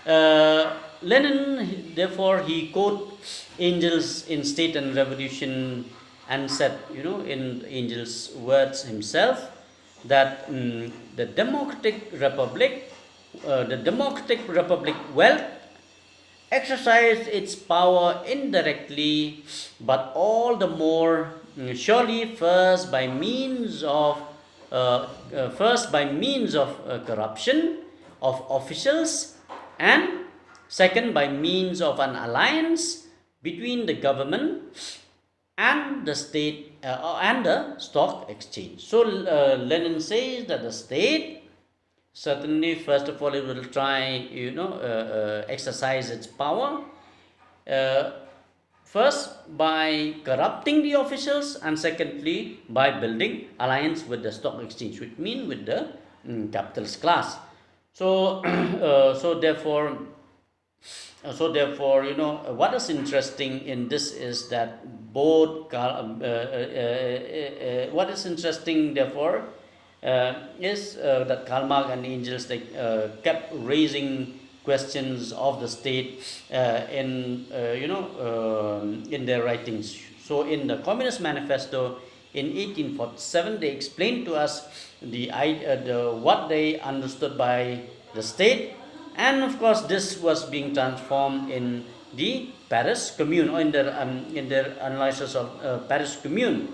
Lenin, therefore, he quote angels in State and Revolution and said, in angels' words himself, that the democratic republic wealth exercised its power indirectly, but all the more surely first by means of corruption of officials, and second by means of an alliance between the government and the state and the stock exchange. So Lenin says that the state certainly, first of all, it will try, exercise its power. Uh, First, by corrupting the officials, and secondly, by building alliance with the stock exchange, which mean with the capitalist class. So, so therefore, what is interesting in this is that what is interesting, therefore, is that Karl Marx and Engels, they kept raising questions of the state in their writings. So, in the Communist Manifesto in 1847, they explained to us what they understood by the state, and of course, this was being transformed in the Paris Commune, or in their analysis of Paris Commune.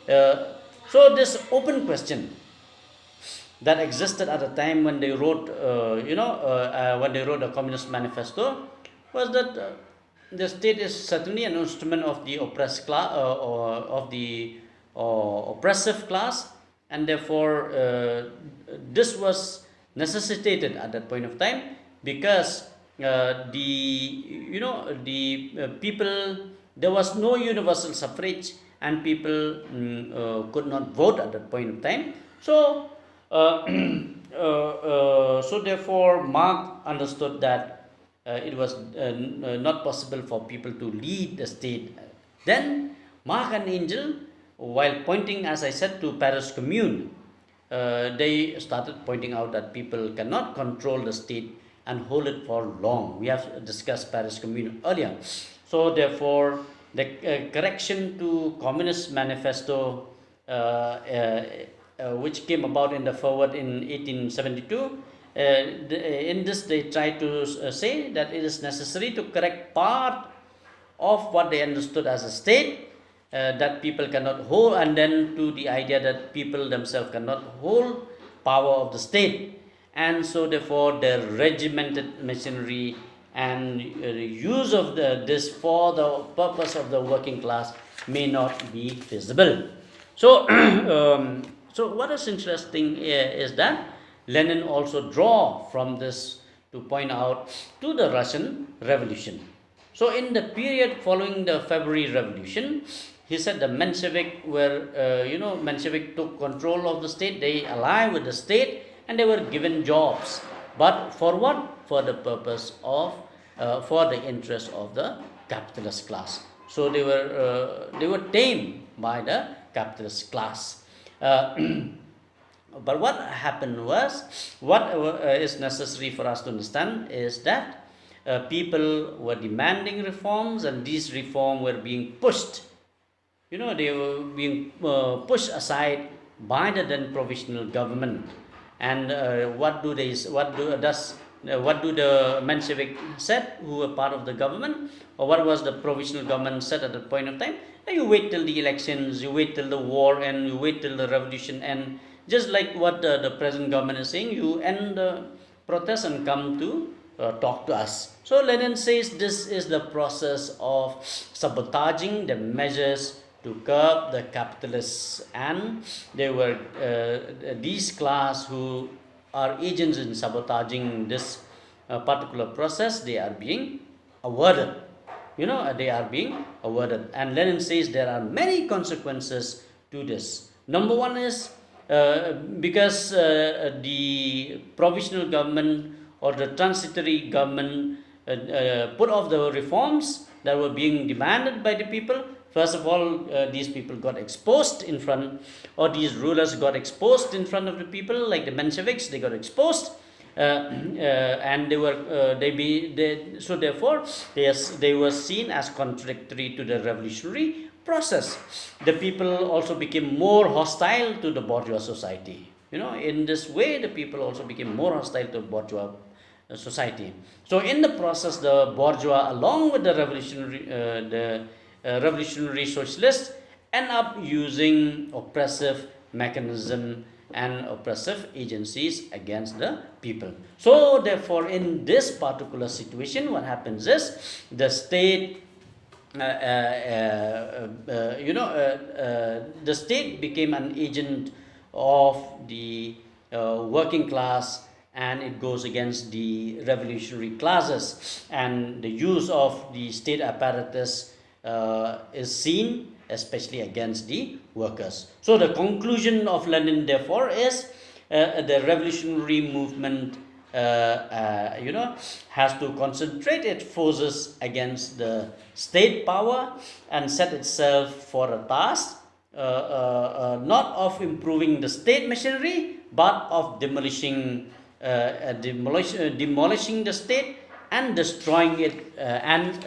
So, this open question that existed at the time when they wrote, when they wrote the Communist Manifesto, was that the state is certainly an instrument of the oppressed class, or of the oppressive class, and therefore this was necessitated at that point of time, because the people, there was no universal suffrage, and people could not vote at that point of time. So so therefore, Marx understood that it was not possible for people to lead the state. Then Marx and Engel, while pointing, as I said, to Paris Commune, they started pointing out that people cannot control the state and hold it for long. We have discussed Paris Commune earlier. So therefore, the correction to Communist Manifesto, which came about in the forward in 1872. In this, they try to say that it is necessary to correct part of what they understood as a state, that people cannot hold, and then to the idea that people themselves cannot hold power of the state, and so therefore the regimented machinery and use of this for the purpose of the working class may not be feasible. So, so what is interesting is that Lenin also draw from this to point out to the Russian Revolution. So, in the period following the February Revolution, he said the Menshevik Menshevik took control of the state. They allied with the state, and they were given jobs. But for what? For the purpose of, for the interest of the capitalist class. So they were tamed by the capitalist class. But what happened was, what is necessary for us to understand is that people were demanding reforms, and these reforms were being pushed. They were being pushed aside by the then provisional government. And what do the Menshevik said, who were part of the government, or what was the provisional government said at that point of time? You wait till the elections, you wait till the war end, you wait till the revolution end. Just like what the present government is saying, you end the protest and come to talk to us. So Lenin says this is the process of sabotaging the measures to curb the capitalists, and they were these class who are agents in sabotaging this particular process. They are being awarded. They are being awarded, and Lenin says there are many consequences to this. Number one is because the provisional government or the transitory government put off the reforms that were being demanded by the people. First of all, these people got exposed in front, or these rulers got exposed in front of the people, like the Mensheviks, they got exposed. and so therefore they were seen as contradictory to the revolutionary process. The people also became more hostile to the bourgeois society. In this way, the people also became more hostile to bourgeois society. So in the process, the bourgeois, along with the revolutionary socialists, end up using oppressive mechanism and oppressive agencies against the people. So therefore, in this particular situation, what happens is the state the state became an agent of the working class, and it goes against the revolutionary classes, and the use of the state apparatus is seen especially against the workers. So the conclusion of Lenin, therefore, is the revolutionary movement has to concentrate its forces against the state power and set itself for a task not of improving the state machinery, but of demolishing the state and destroying it and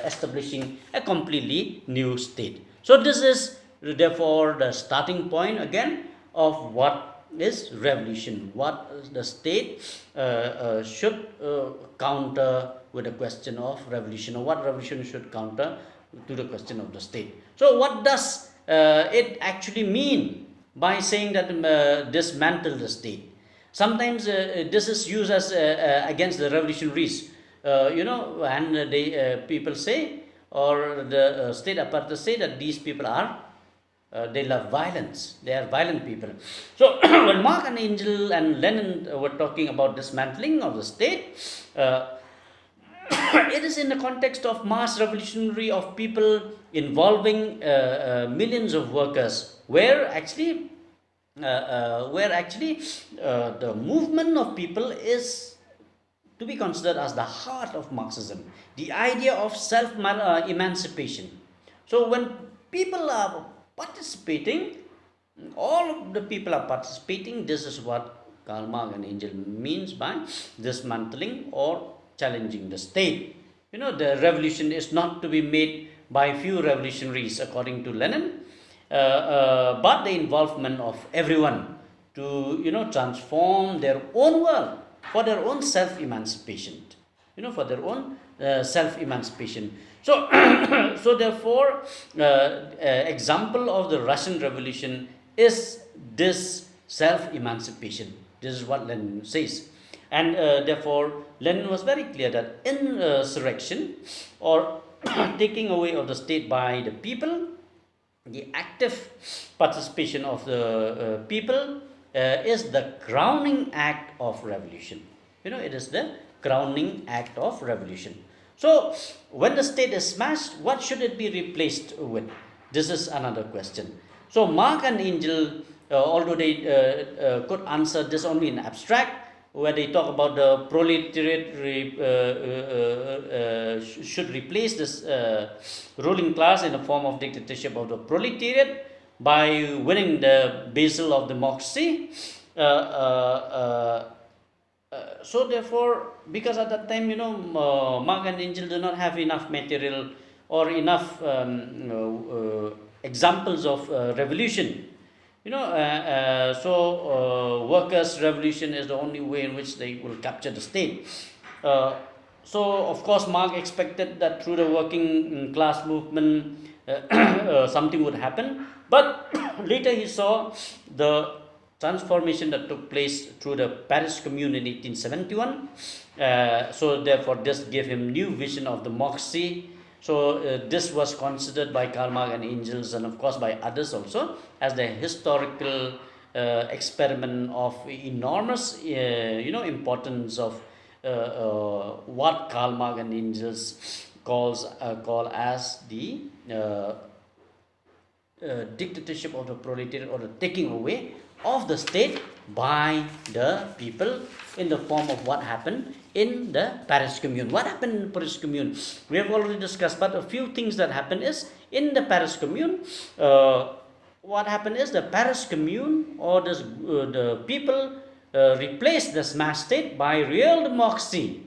establishing a completely new state. So this is therefore the starting point again of what is revolution, what the state should counter with the question of revolution, or what revolution should counter to the question of the state. So what does it actually mean by saying that dismantle the state? Sometimes this is used as against the revolutionaries, and they people say, or the state apparatus say, that these people are they love violence. They are violent people. So when Marx and Engels and Lenin were talking about dismantling of the state, it is in the context of mass revolutionary of people involving millions of workers, where actually the movement of people is to be considered as the heart of Marxism, the idea of self-emancipation. So when people are participating, all of the people are participating, this is what Karl Marx and Engels means by dismantling or challenging the state. The revolution is not to be made by few revolutionaries, according to Lenin, but the involvement of everyone to transform their own world for their own self-emancipation. For their own self-emancipation. So, so therefore, example of the Russian Revolution is this self-emancipation. This is what Lenin says. And therefore, Lenin was very clear that insurrection or taking away of the state by the people, the active participation of the people is the crowning act of revolution. It is the crowning act of revolution. So, when the state is smashed, what should it be replaced with? This is another question. So, Marx and Engels, although they could answer this only in abstract, where they talk about the proletariat should replace this ruling class in the form of dictatorship of the proletariat by winning the basil of democracy. So therefore, because at that time, Marx and Engels do not have enough material or enough examples of revolution. So workers' revolution is the only way in which they will capture the state. So of course, Marx expected that through the working class movement, something would happen. But later he saw the transformation that took place through the Paris Commune in 1871. So therefore, this gave him new vision of democracy. So this was considered by Karl Marx and Engels, and of course by others also, as the historical experiment of enormous, importance of what Karl Marx and Engels call as the dictatorship of the proletariat, or the taking away of the state by the people, in the form of what happened in the Paris Commune. What happened in the Paris Commune? We have already discussed, but a few things that happened is, in the Paris Commune, what happened is the Paris Commune, or the people replace the smash state by real democracy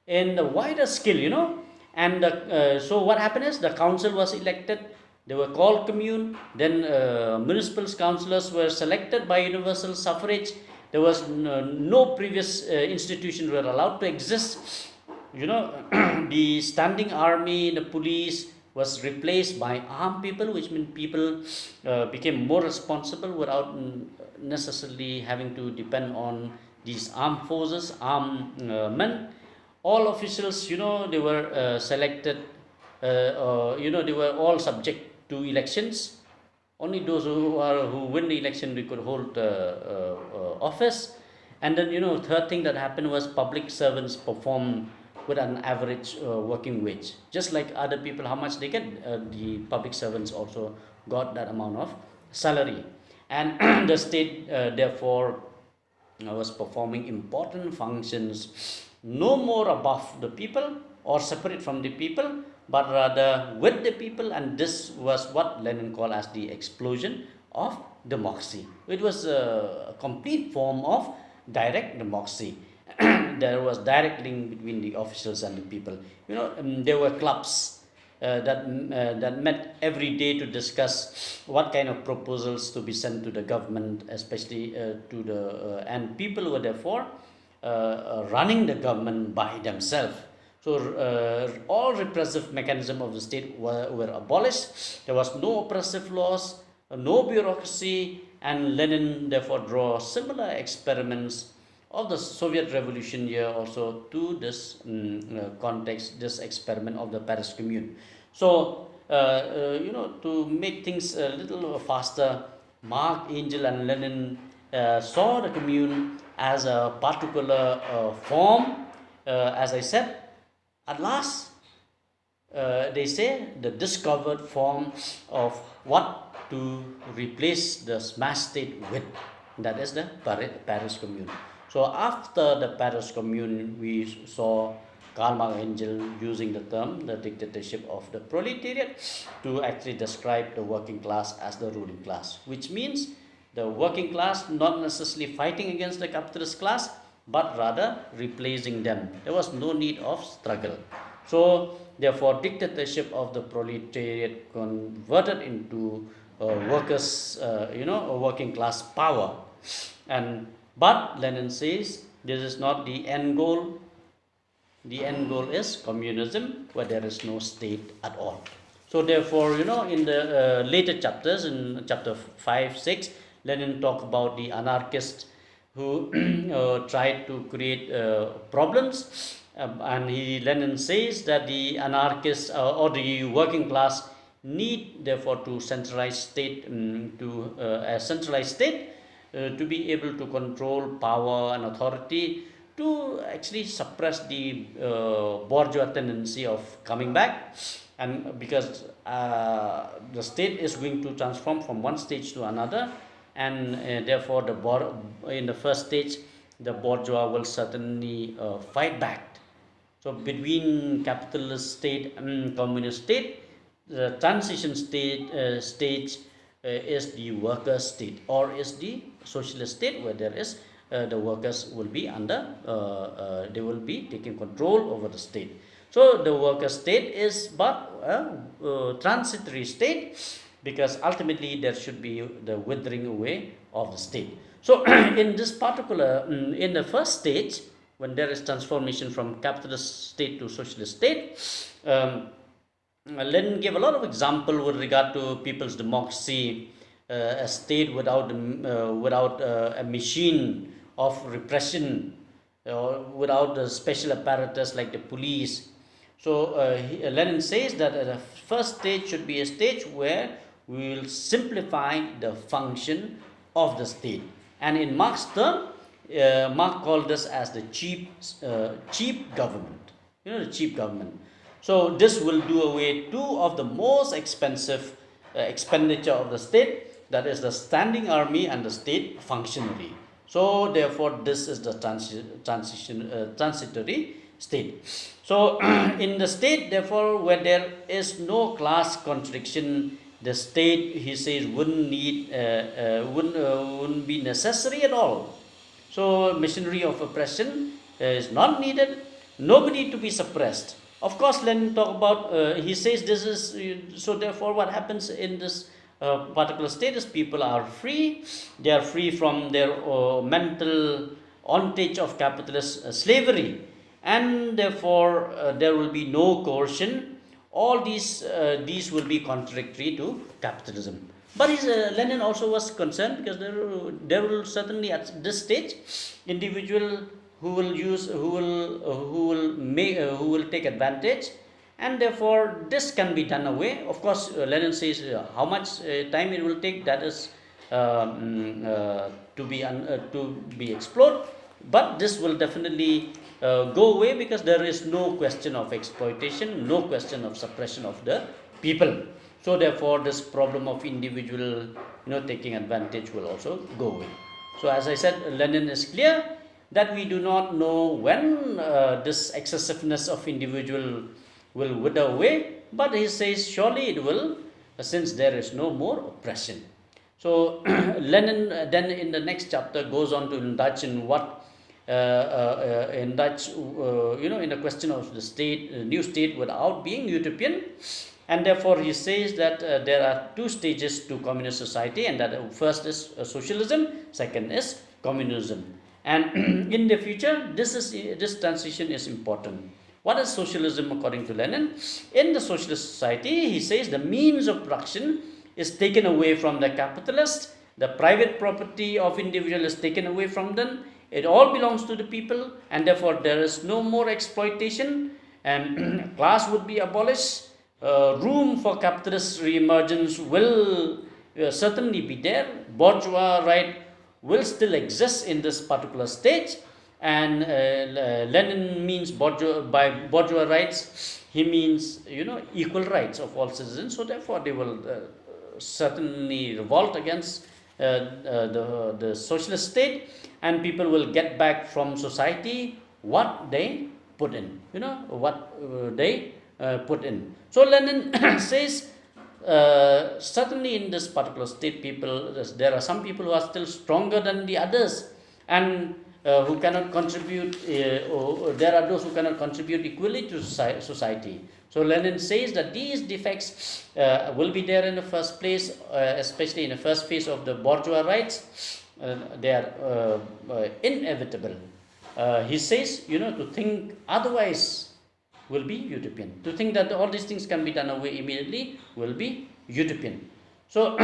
in the wider scale. And so what happened is the council was elected, they were called commune, then municipal councillors were selected by universal suffrage. There was no previous institution were allowed to exist. The standing army, the police was replaced by armed people, which means people became more responsible without necessarily having to depend on these armed forces, armed men. All officials, they were selected, they were all subject to elections. Only those who win the election, they could hold office. And then, third thing that happened was public servants perform with an average working wage. Just like other people, how much they get, the public servants also got that amount of salary. And the state, therefore, was performing important functions, no more above the people or separate from the people, but rather with the people. And this was what Lenin called as the explosion of democracy. It was a complete form of direct democracy. There was direct link between the officials and the people. There were clubs that met every day to discuss what kind of proposals to be sent to the government, especially to the and people were therefore running the government by themselves. So all repressive mechanisms of the state were abolished. There was no oppressive laws, no bureaucracy, and Lenin therefore draw similar experiments of the Soviet Revolution year also to this context, this experiment of the Paris Commune. So, to make things a little faster, Marx, Engels, and Lenin saw the Commune as a particular form, as I said. At last, they say the discovered form of what to replace the smash state with. That is the Paris Commune. So after the Paris Commune, we saw Karl Marx and Engels using the term the dictatorship of the proletariat to actually describe the working class as the ruling class, which means the working class not necessarily fighting against the capitalist class, but rather replacing them. There was no need of struggle. So therefore, dictatorship of the proletariat converted into workers, a working class power. But Lenin says this is not the end goal. The end goal is communism, where there is no state at all. So therefore, in the later chapters, in chapter 5, 6, Lenin talk about the anarchists who tried to create problems. And Lenin says that the anarchists or the working class need therefore to centralized state, a centralized state to be able to control power and authority, to actually suppress the bourgeois tendency of coming back. And because the state is going to transform from one stage to another, and therefore in the first stage the bourgeois will certainly fight back. So between capitalist state and communist state, the transition stage is the worker state, or is the socialist state, where there is the workers will be under, they will be taking control over the state. So the worker state is but a transitory state, because ultimately there should be the withering away of the state. So in this particular, in the first stage, when there is transformation from capitalist state to socialist state, Lenin gave a lot of example with regard to people's democracy, a state without a machine of repression, without a special apparatus like the police. So Lenin says that the first stage should be a stage where we will simplify the function of the state. And in Marx's term, Marx called this as the cheap government. The cheap government. So this will do away two of the most expensive expenditure of the state, that is the standing army and the state functionary. So therefore, this is the transitory state. So in the state, therefore, where there is no class contradiction, the state, he says, wouldn't be necessary at all. So machinery of oppression is not needed. Nobody to be suppressed. Of course, Lenin talk about. He says this is so. Therefore, what happens in this particular status? People are free. They are free from their mental bondage of capitalist slavery, and therefore there will be no coercion. All these will be contradictory to capitalism. But Lenin also was concerned because there will certainly at this stage individual who will take advantage, and therefore this can be done away. Of course, Lenin says how much time it will take, that is to be explored, but this will definitely go away because there is no question of exploitation, no question of suppression of the people. So therefore this problem of individual taking advantage will also go away. So as I said, Lenin is clear that we do not know when this excessiveness of individual will wither away, but he says surely it will, since there is no more oppression. So Lenin then in the next chapter goes on to indulge in what in the question of the state, new state without being utopian. And therefore he says that there are two stages to communist society, and that first is socialism, second is communism. And in the future, this transition is important. What is socialism according to Lenin? In the socialist society, he says the means of production is taken away from the capitalist, the private property of individual is taken away from them, it all belongs to the people, and therefore there is no more exploitation, and class would be abolished. Room for capitalist re-emergence will certainly be there. Bourgeois right will still exist in this particular stage, and Lenin means by bourgeois rights, he means equal rights of all citizens. So therefore they will certainly revolt against the socialist state, and people will get back from society what they put in, what they put in. So Lenin says certainly in this particular state, there are some people who are still stronger than the others, and who cannot contribute, or there are those who cannot contribute equally to society. So Lenin says that these defects will be there in the first place, especially in the first phase of the bourgeois rights. They are inevitable. He says, to think otherwise will be utopian. To think that all these things can be done away immediately will be utopian. So,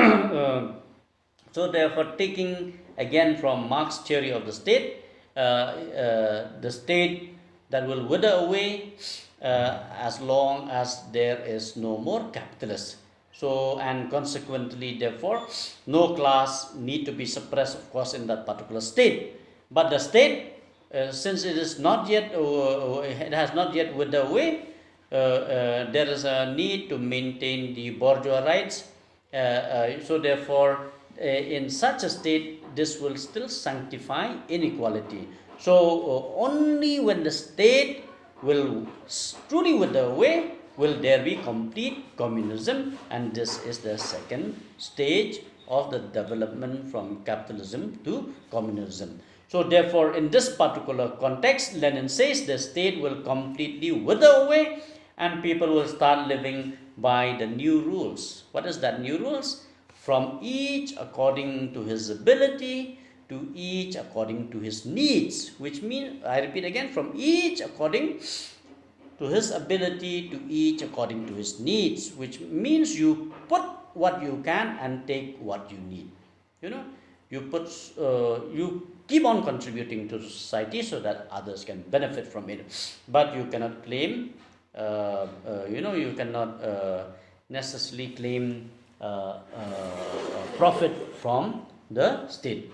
so therefore, taking again from Marx's theory of the state, the state that will wither away as long as there is no more capitalists. So, and consequently, therefore, no class need to be suppressed, of course, in that particular state. But the state, since it is not yet, it has not yet withered away, there is a need to maintain the bourgeois rights. So therefore, in such a state, this will still sanctify inequality. So only when the state will truly wither away will there be complete communism, and this is the second stage of the development from capitalism to communism. So therefore, in this particular context, Lenin says the state will completely wither away and people will start living by the new rules. What is that new rules? From each according to his ability, to each according to his needs, which means, I repeat again, from each according to his ability, to each according to his needs, which means you put what you can and take what you need. You keep on contributing to society so that others can benefit from it, but you cannot claim, you cannot necessarily claim profit from the state.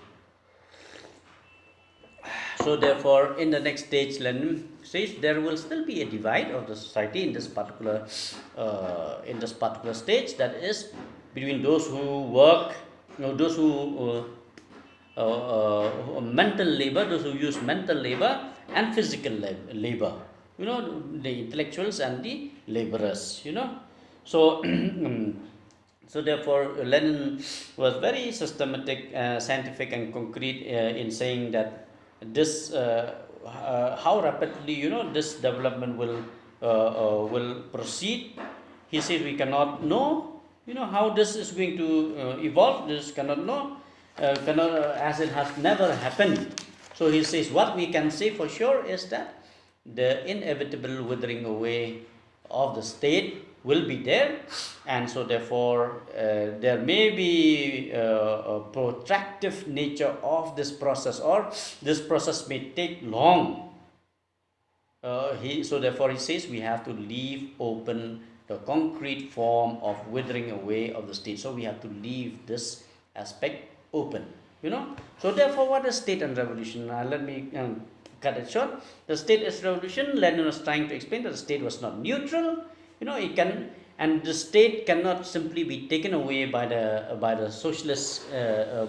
So therefore, in the next stage, Lenin says there will still be a divide of the society in this particular stage, that is between those who work, those who mental labor, those who use mental labor, and physical labor, the intellectuals and the laborers, so so therefore Lenin was very systematic, scientific and concrete in saying that this how rapidly, this development will proceed. He says we cannot know, how this is going to evolve. This cannot know, as it has never happened. So he says what we can say for sure is that the inevitable withering away of the state will be there, and so therefore there may be a protractive nature of this process, or this process may take long. So therefore he says we have to leave open the concrete form of withering away of the state. So we have to leave this aspect open. So therefore, what is state and revolution? Let me cut it short. The state is revolution. Lenin was trying to explain that the state was not neutral. It can, and the state cannot simply be taken away by the socialists,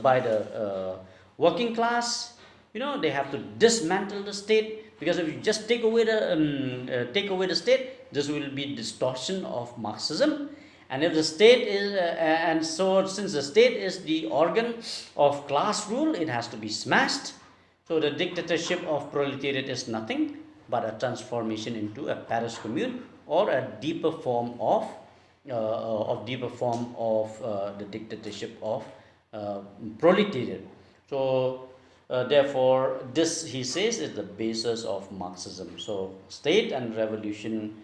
by the working class. They have to dismantle the state, because if you just take away the state, this will be distortion of Marxism. And if the state is, and so since the state is the organ of class rule, it has to be smashed. So the dictatorship of proletariat is nothing but a transformation into a Paris Commune, or a deeper form of the dictatorship of proletariat. So therefore, this, he says, is the basis of Marxism. So state and revolution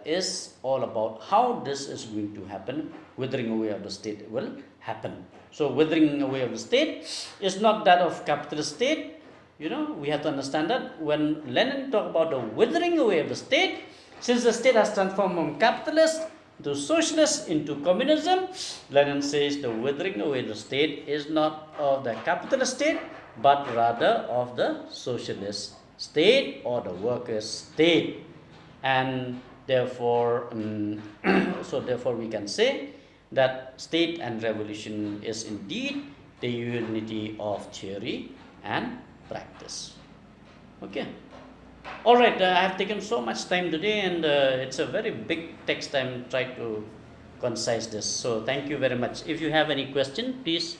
is all about how this is going to happen. Withering away of the state will happen. So withering away of the state is not that of capitalist state. We have to understand that when Lenin talked about the withering away of the state, since the state has transformed from capitalist to socialist into communism, Lenin says the withering away of the state is not of the capitalist state, but rather of the socialist state, or the workers' state. And therefore, so therefore we can say that state and revolution is indeed the unity of theory and practice. Okay. All right. I have taken so much time today, and it's a very big text. I'm trying to concise this. So thank you very much. If you have any question, please